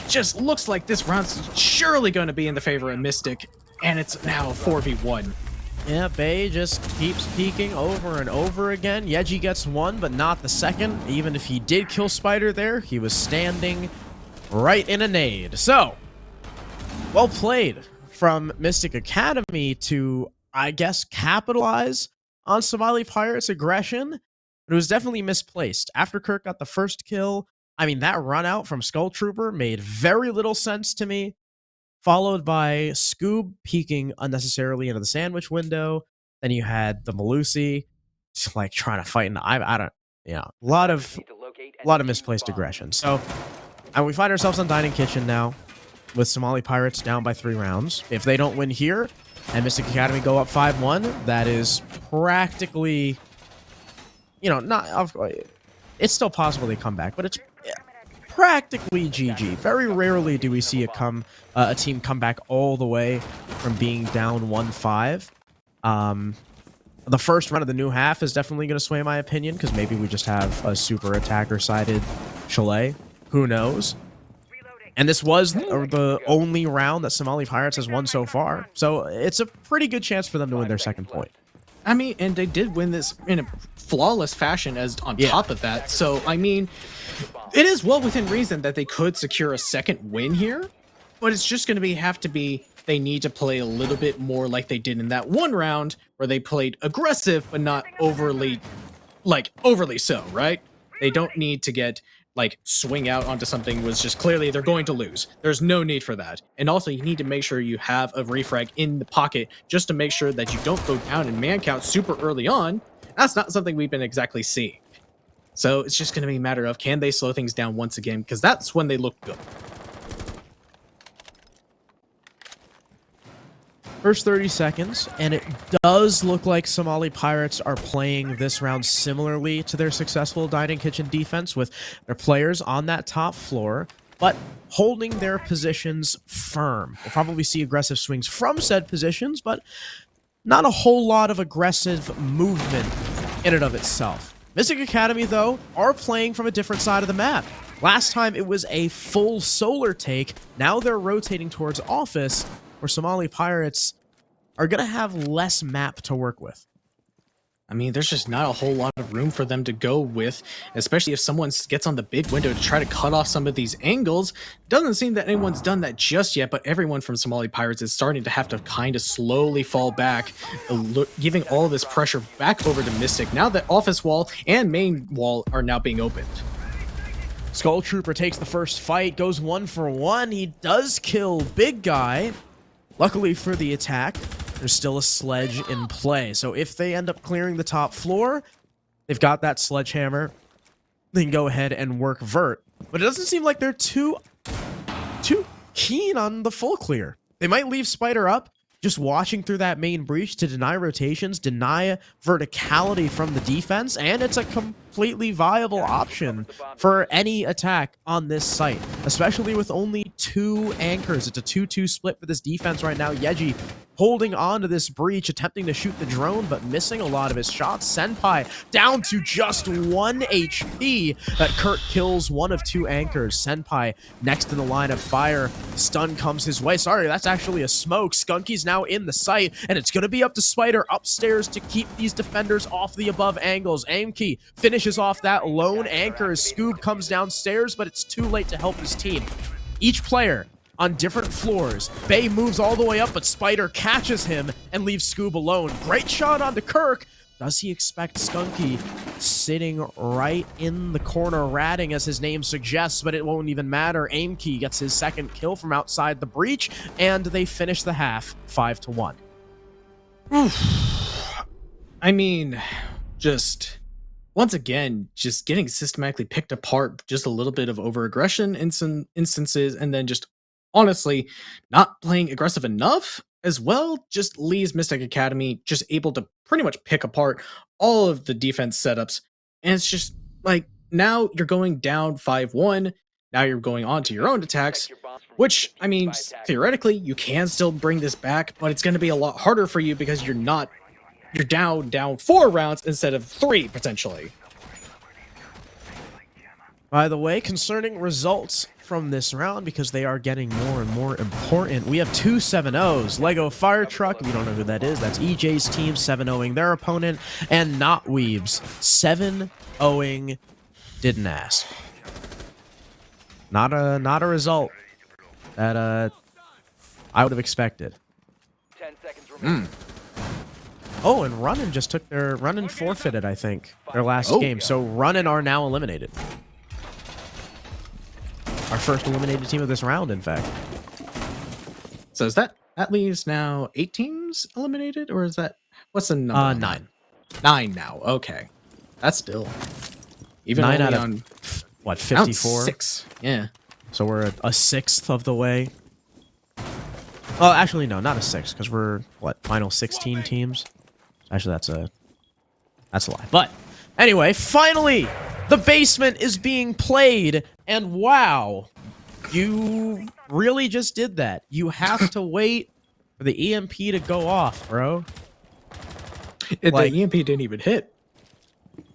Speaker 2: Just looks like this round's surely going to be in the favor of Mystic, and it's now 4v1.
Speaker 1: Yeah, Bay just keeps peeking over and over again. Yeji gets one, but not the second. Even if he did kill Spider there, he was standing right in a nade. So, well played from Mystic Academy to, I guess, capitalize on Somali Pirates' aggression. But it was definitely misplaced. After Kirk got the first kill, I mean, that run out from Skull Trooper made very little sense to me. Followed by Scoob peeking unnecessarily into the sandwich window. Then you had the Malusi like trying to fight in the I don't, a lot of misplaced aggression. So, and we find ourselves on Dining Kitchen now with Somali Pirates down by 3 rounds. If they don't win here and Mystic Academy go up 5-1, that is practically, it's still possible they come back, but it's practically GG. Very rarely do we see a team come back all the way from being down 1-5. The first run of the new half is definitely going to sway my opinion, because maybe we just have a super attacker-sided Chalet. Who knows? And this was the only round that Somali Pirates has won so far, so it's a pretty good chance for them to win their second point.
Speaker 2: I mean, and they did win this in a flawless fashion top of that. So, I mean, it is well within reason that they could secure a second win here. but it's just going to have to be they need to play a little bit more like they did in that one round where they played aggressive but not overly so, right? They don't need to get like swing out onto something was just clearly they're going to lose. There's no need for that. And also you need to make sure you have a refrag in the pocket just to make sure that you don't go down in man count super early on. That's not something we've been exactly seeing. So it's just going to be a matter of can they slow things down once again, because that's when they look good.
Speaker 1: First 30 seconds, and it does look like Somali Pirates are playing this round similarly to their successful Dining Kitchen defense, with their players on that top floor, but holding their positions firm. We'll probably see aggressive swings from said positions, but not a whole lot of aggressive movement in and of itself. Mystic Academy, though, are playing from a different side of the map. Last time it was a full solar take. Now they're rotating towards office, where Somali Pirates are going to have less map to work with.
Speaker 2: I mean, there's just not a whole lot of room for them to go with, especially if someone gets on the big window to try to cut off some of these angles. Doesn't seem that anyone's done that just yet, but everyone from Somali Pirates is starting to have to kind of slowly fall back, giving all this pressure back over to Mystic now that office wall and main wall are now being opened.
Speaker 1: Skull Trooper takes the first fight, goes 1 for 1. He does kill Big Guy. Luckily for the attack, there's still a sledge in play. So if they end up clearing the top floor, they've got that sledgehammer. They can go ahead and work Vert. But it doesn't seem like they're too keen on the full clear. They might leave Spider up, just watching through that main breach to deny rotations, deny verticality from the defense, and it's a completely viable option for any attack on this site, especially with only 2 anchors. It's a 2-2 split for this defense right now. Yeji holding on to this breach, attempting to shoot the drone, but missing a lot of his shots. Senpai down to just 1 HP. That Kurt kills 1 of 2 anchors. Senpai next in the line of fire. Stun comes his way. Sorry, that's actually a smoke. Skunky's now in the site, and it's going to be up to Spider upstairs to keep these defenders off the above angles. Aimkey finishes off that lone anchor as Scoob comes downstairs, but it's too late to help his team. Each player on different floors. Bay moves all the way up, but Spider catches him and leaves Scoob alone. Great shot onto Kirk. Does he expect Skunky sitting right in the corner, ratting as his name suggests, but it won't even matter. Aimkey gets his second kill from outside the breach, and they finish the half 5-1.
Speaker 2: I mean, just once again, just getting systematically picked apart, just a little bit of over-aggression in some instances, and then just honestly not playing aggressive enough as well, just leaves Mystic Academy just able to pretty much pick apart all of the defense setups. And it's just like, now you're going down 5-1. Now you're going on to your own attacks, which, I mean, theoretically, you can still bring this back, but it's going to be a lot harder for you because you're down 4 rounds instead of 3, potentially.
Speaker 1: By the way, concerning results from this round, because they are getting more and more important, we have 2 7-0s. Lego Fire Truck, if you don't know who that is, that's EJ's team 7-0ing their opponent, and Knotweaves 7-0ing Didn't Ask. Not a result that I would have expected.
Speaker 5: 10 seconds remaining.
Speaker 1: Oh, and Runnin just took their Runnin forfeited, I think, their last game. So Runnin are now eliminated. Our first eliminated team of this round, in fact.
Speaker 2: So is that leaves now 8 teams eliminated, or is that what's the number?
Speaker 1: 9.
Speaker 2: 9 now. Okay, that's still even
Speaker 1: 9 out
Speaker 2: on
Speaker 1: of what, 54?
Speaker 2: 6. Yeah.
Speaker 1: So we're a sixth of the way. Well, actually, no, not a sixth, because we're what, final 16 teams. Actually, that's a lie. But anyway, finally, the basement is being played, and wow, you really just did that. You have to wait for the EMP to go off, bro.
Speaker 2: The EMP didn't even hit.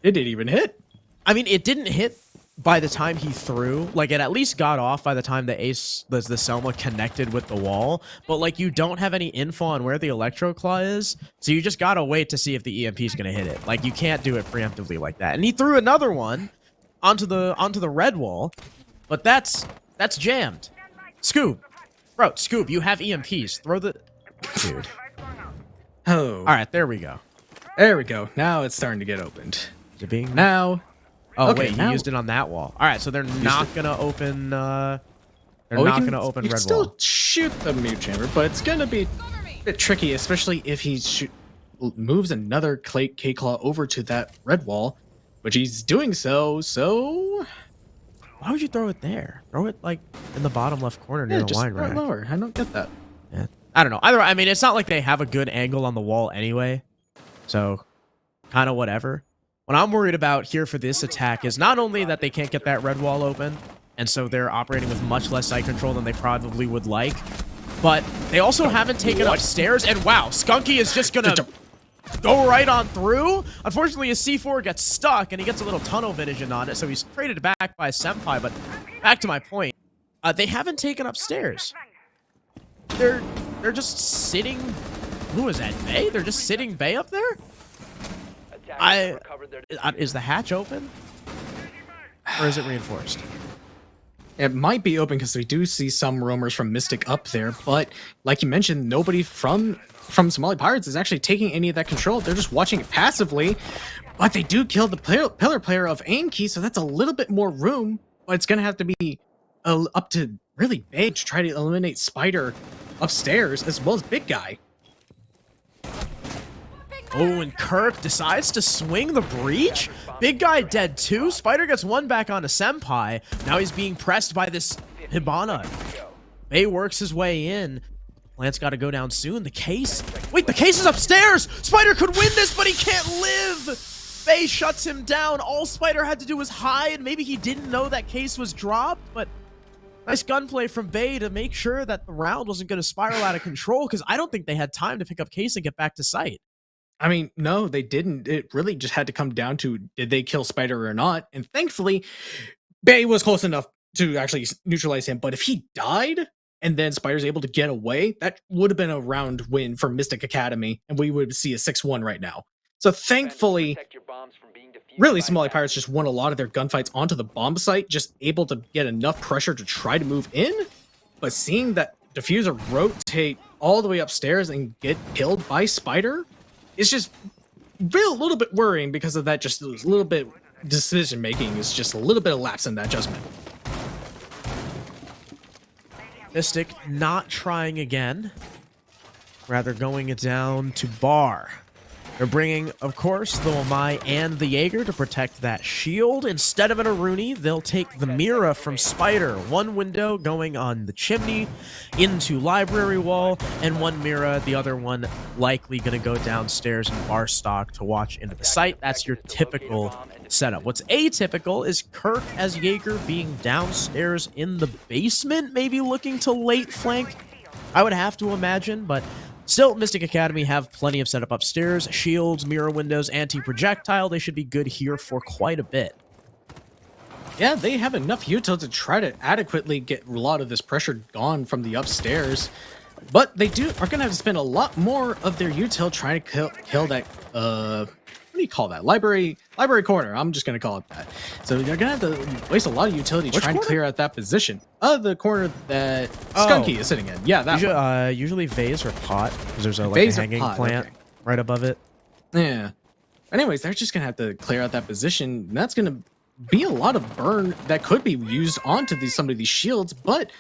Speaker 2: It didn't even hit.
Speaker 1: I mean, it didn't hit by the time he threw. Like, it at least got off by the time the Selma connected with the wall. But, like, you don't have any info on where the Electro Claw is. So you just gotta wait to see if the EMP is gonna hit it. Like, you can't do it preemptively like that. And he threw another one onto the red wall. But that's jammed. Scoob, Bro, Scoob, you have EMPs. Throw the... Dude.
Speaker 2: Oh,
Speaker 1: All right, there we go.
Speaker 2: there we go. Now it's starting to get opened.
Speaker 1: Is it being...
Speaker 2: Now,
Speaker 1: Oh,
Speaker 2: okay,
Speaker 1: wait, he
Speaker 2: now-
Speaker 1: used it on that wall. All right, so they're not going to open... They're
Speaker 2: well,
Speaker 1: not
Speaker 2: you
Speaker 1: going to open
Speaker 2: you can
Speaker 1: red
Speaker 2: still
Speaker 1: wall.
Speaker 2: shoot the mute chamber, but it's going to be a bit tricky, especially if he moves another K-Claw over to that red wall, which he's doing so.
Speaker 1: Why would you throw it there? Throw it, like, in the bottom left corner near
Speaker 2: Yeah,
Speaker 1: the
Speaker 2: just
Speaker 1: wine
Speaker 2: throw it
Speaker 1: rack.
Speaker 2: lower. I don't get that.
Speaker 1: Yeah. I don't know. Either, I mean, it's not like they have a good angle on the wall anyway. So, kind of whatever. What I'm worried about here for this attack is not only that they can't get that red wall open, and so they're operating with much less site control than they probably would like, but they also haven't taken upstairs, and wow, Skunky is just gonna go right on through. Unfortunately, his C4 gets stuck, and he gets a little tunnel vision on it, so he's traded back by Senpai, but back to my point, they haven't taken upstairs. They're just sitting... Who is that, Bay? They're just sitting Bay up there? Is the hatch open? Or is it reinforced?
Speaker 2: It might be open because we do see some roamers from Mystic up there, but like you mentioned, nobody from Somali Pirates is actually taking any of that control. They're just watching it passively, but they do kill the pillar player of Aim Key, so that's a little bit more room, but it's going to have to be up to really Big to try to eliminate Spider upstairs as well as Big Guy.
Speaker 1: Oh, and Kirk decides to swing the breach? Big Guy dead too? Spider gets one back onto Senpai. Now he's being pressed by this Hibana. Bay works his way in. Lance got to go down soon. The case... Wait, the case is upstairs! Spider could win this, but he can't live! Bay shuts him down. All Spider had to do was hide. Maybe he didn't know that case was dropped, but... Nice gunplay from Bay to make sure that the round wasn't going to spiral out of control, because I don't think they had time to pick up case and get back to site.
Speaker 2: I mean, no, they didn't. It really just had to come down to did they kill Spider or not? And thankfully, Bay was close enough to actually neutralize him. But if he died and then Spider's able to get away, that would have been a round win for Mystic Academy, and we would see a 6-1 right now. So thankfully, really, Somali Pirates just won a lot of their gunfights onto the bomb site, just able to get enough pressure to try to move in. But seeing that Diffuser rotate all the way upstairs and get killed by Spider, it's just a little bit worrying because of that. Just a little bit decision making is just a little bit of lapse in that judgment.
Speaker 1: Mystic not trying again, rather going it down to Bar. They're bringing, of course, the Wamai and the Jaeger to protect that shield. Instead of an Aruni, they'll take the Mira from Spider. One window going on the chimney into library wall, and one Mira, the other one likely going to go downstairs in bar stock to watch into the site. That's your typical setup. What's atypical is Kirk as Jaeger being downstairs in the basement, maybe looking to late flank. I would have to imagine, but... Still, Mystic Academy have plenty of setup upstairs. Shields, mirror windows, anti-projectile. They should be good here for quite a bit.
Speaker 2: Yeah, they have enough util to try to adequately get a lot of this pressure gone from the upstairs. But they are going to have to spend a lot more of their util trying to kill that, what do you call that? Library corner. I'm just going to call it that. So they're going to have to waste a lot of utility trying to clear out that position. The corner that Skunky is sitting in. Yeah, that one.
Speaker 1: Usually vase or pot, because there's a hanging plant right above it.
Speaker 2: Yeah. Anyways, they're just going to have to clear out that position. And that's going to be a lot of burn that could be used onto some of these shields, but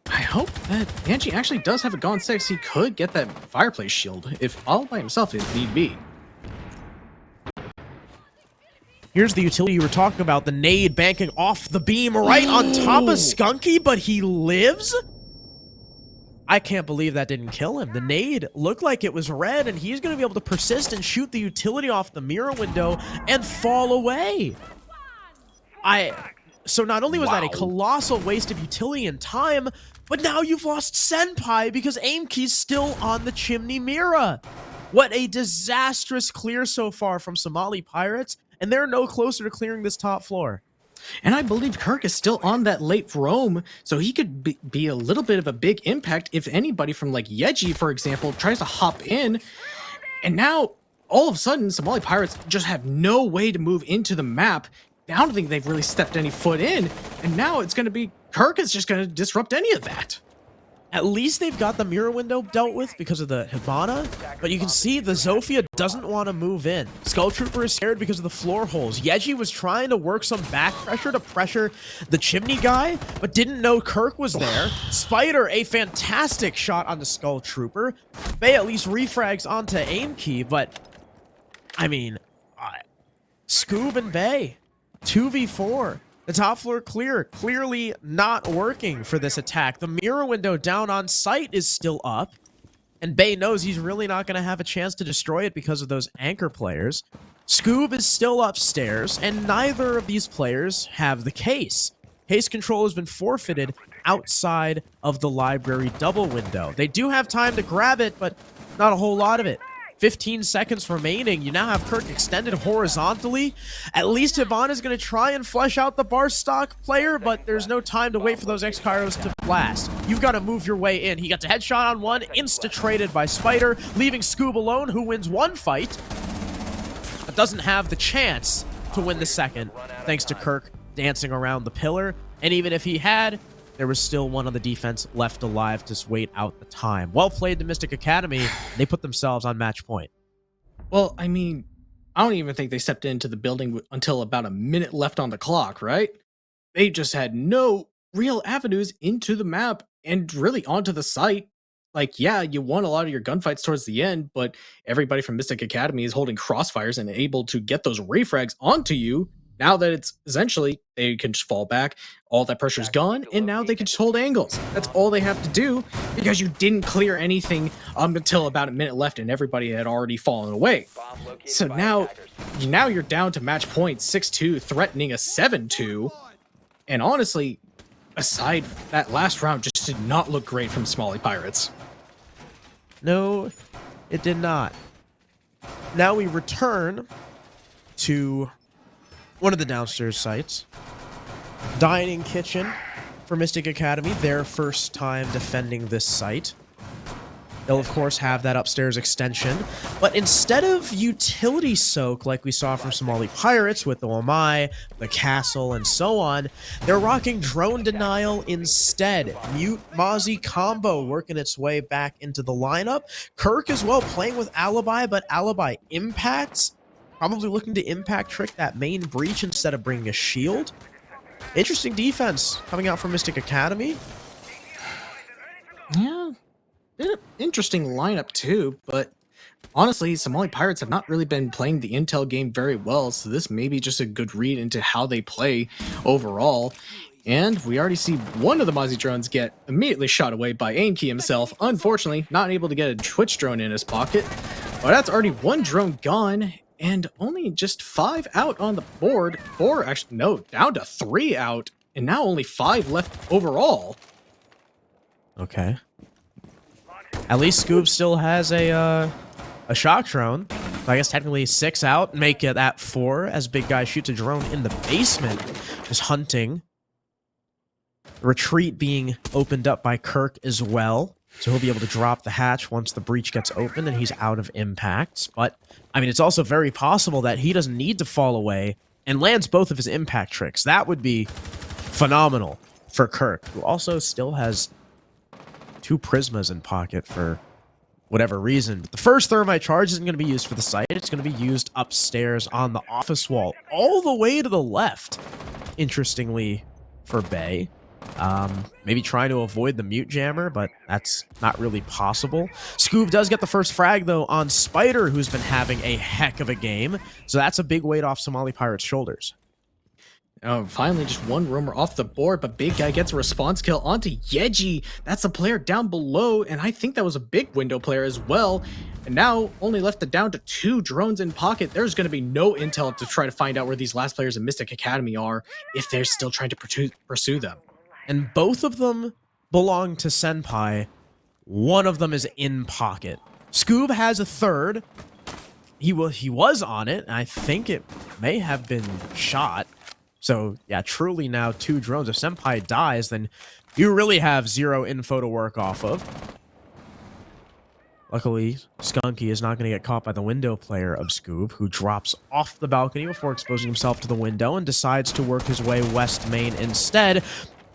Speaker 2: I hope that Angie actually does have a Gone 6. He could get that fireplace shield, if all by himself if need be.
Speaker 1: Here's the utility you were talking about, the nade banking off the beam right on top of Skunky, but he lives? I can't believe that didn't kill him. The nade looked like it was red, and he's going to be able to persist and shoot the utility off the mirror window and fall away. So not only was that a colossal waste of utility and time, but now you've lost Senpai because Aim Key's still on the chimney mirror. What a disastrous clear so far from Somali Pirates, and they're no closer to clearing this top floor.
Speaker 2: And I believe Kirk is still on that late roam, so he could be a little bit of a big impact if anybody from like Yeji, for example, tries to hop in. And now, all of a sudden, Somali Pirates just have no way to move into the map. I don't think they've really stepped any foot in, and now it's going to be Kirk is just going to disrupt any of that.
Speaker 1: At least they've got the mirror window dealt with because of the Hibana, but you can see the Zofia doesn't want to move in. Skull Trooper is scared because of the floor holes. Yeji was trying to work some back pressure to pressure the chimney guy, but didn't know Kirk was there. Spider, a fantastic shot on the Skull Trooper. Bay at least refrags onto aim key, but I mean, Scoob and Bay, 2v4. The top floor clear, clearly not working for this attack. The mirror window down on site is still up, and Bay knows he's really not going to have a chance to destroy it because of those anchor players. Scoob is still upstairs, and neither of these players have the case. Case control has been forfeited outside of the library double window. They do have time to grab it, but not a whole lot of it. 15 seconds remaining. You now have Kirk extended horizontally. At least Hibana is going to try and flesh out the bar stock player, but there's no time to wait for those X-Kairos to blast. You've got to move your way in. He got the headshot on one, insta-traded by Spider, leaving Scoob alone, who wins one fight, but doesn't have the chance to win the second, thanks to Kirk dancing around the pillar. And even if he had, there was still one on the defense left alive to wait out the time. Well played to Mystic Academy. They put themselves on match point.
Speaker 2: Well, I mean, I don't even think they stepped into the building until about a minute left on the clock, right? They just had no real avenues into the map and really onto the site. Like, yeah, you won a lot of your gunfights towards the end, but everybody from Mystic Academy is holding crossfires and able to get those refrags onto you. Now that it's essentially, they can just fall back, all that pressure's gone, and now they can just hold angles. That's all they have to do, because you didn't clear anything until about a minute left, and everybody had already fallen away. So now you're down to match point 6-2, threatening a 7-2. And honestly, aside that last round, just did not look great from Somali Pirates.
Speaker 1: No, it did not. Now we return to one of the downstairs sites. Dining kitchen for Mystic Academy, their first time defending this site. They'll, of course, have that upstairs extension, but instead of utility soak like we saw from Somali Pirates with the Wamai, the castle, and so on, they're rocking drone denial instead. Mute Mozzie combo working its way back into the lineup. Kirk as well playing with Alibi, but Alibi impacts. Probably looking to impact trick that main breach instead of bringing a shield. Interesting defense coming out from Mystic Academy.
Speaker 2: Yeah, interesting lineup too, but honestly, Somali Pirates have not really been playing the intel game very well, so this may be just a good read into how they play overall. And we already see one of the Mozzie drones get immediately shot away by Aimkey himself, unfortunately not able to get a Twitch drone in his pocket. But that's already one drone gone, and only just 5 out on the board. 4, actually, no, down to 3 out, and now only 5 left overall.
Speaker 1: Okay. At least Scoob still has a shock drone. So I guess technically 6 out, make it at 4 as Big Guy shoots a drone in the basement, just hunting. Retreat being opened up by Kirk as well. So he'll be able to drop the hatch once the breach gets open and he's out of impacts. But, I mean, it's also very possible that he doesn't need to fall away and lands both of his impact tricks. That would be phenomenal for Kirk, who also still has 2 Prismas in pocket for whatever reason. But the first thermite charge isn't going to be used for the site. It's going to be used upstairs on the office wall, all the way to the left, interestingly, for Bay. Maybe trying to avoid the mute jammer, but that's not really possible. Scoob does get the first frag, though, on Spider, who's been having a heck of a game. So that's a big weight off Somali Pirates' shoulders.
Speaker 2: Oh, finally, just one roamer off the board, but Big Guy gets a response kill onto Yeji. That's a player down below, and I think that was a big window player as well. And now, only left down to 2 drones in pocket. There's going to be no intel to try to find out where these last players in Mystic Academy are if they're still trying to pursue them.
Speaker 1: And both of them belong to Senpai. One of them is in pocket. Scoob has a third. He was on it. I think it may have been shot. So, yeah, truly now 2 drones. If Senpai dies, then you really have 0 info to work off of. Luckily, Skunky is not going to get caught by the window player of Scoob, who drops off the balcony before exposing himself to the window and decides to work his way west main instead,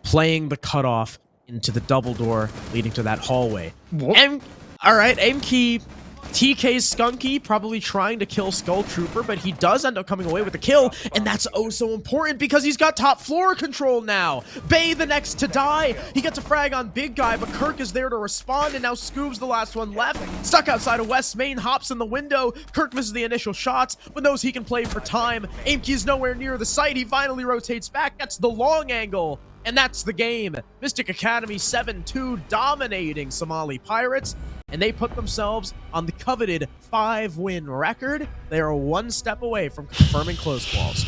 Speaker 1: playing the cutoff into the double door leading to that hallway.
Speaker 2: Whoop.
Speaker 1: And all right, aim key. TK's Skunky probably trying to kill Skull Trooper, but he does end up coming away with the kill, and that's oh so important because he's got top floor control now. Bay the next to die. He gets a frag on Big Guy, but Kirk is there to respond, and now Scoob's the last one left. Stuck outside of West Main, hops in the window. Kirk misses the initial shots, but knows he can play for time. Aimkey is nowhere near the site. He finally rotates back, gets the long angle, and that's the game. Mystic Academy 7-2 dominating Somali Pirates, and they put themselves on the coveted 5-win record. They are one step away from confirming close calls.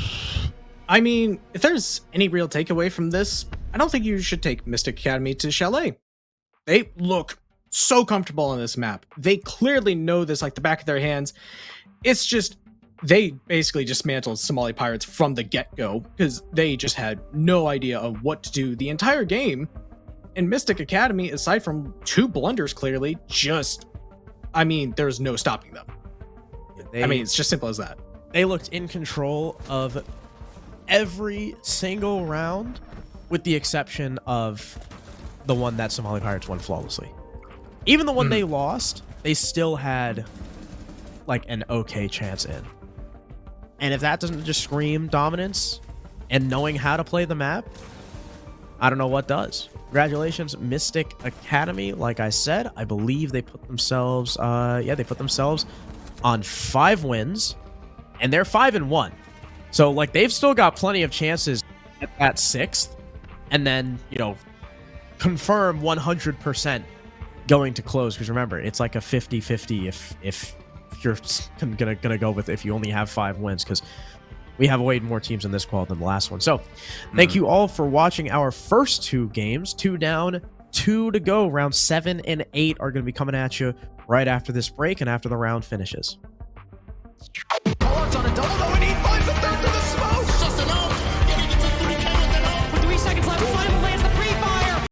Speaker 2: I mean, if there's any real takeaway from this, I don't think you should take Mystic Academy to Chalet. They look so comfortable on this map. They clearly know this like the back of their hands. It's just, they basically dismantled Somali Pirates from the get-go because they just had no idea of what to do the entire game. And Mystic Academy, aside from 2 blunders clearly, just, I mean, there's no stopping them. I mean, it's just simple as that.
Speaker 1: They looked in control of every single round with the exception of the one that Somali Pirates won flawlessly. Even the one they lost, they still had like an okay chance in. And if that doesn't just scream dominance and knowing how to play the map, I don't know what does. Congratulations, Mystic Academy. Like I said, I believe they put themselves, they put themselves on 5 wins, and they're 5-1. So, like, they've still got plenty of chances at that 6th, and then, you know, confirm 100% going to close. Because remember, it's like a 50-50 if you're gonna go with if you only have 5 wins, because we have way more teams in this qual than the last one. So thank you all for watching our first 2 games. 2 down, 2 to go. Round 7 and 8 are going to be coming at you right after this break and after the round finishes.
Speaker 5: Caught on a double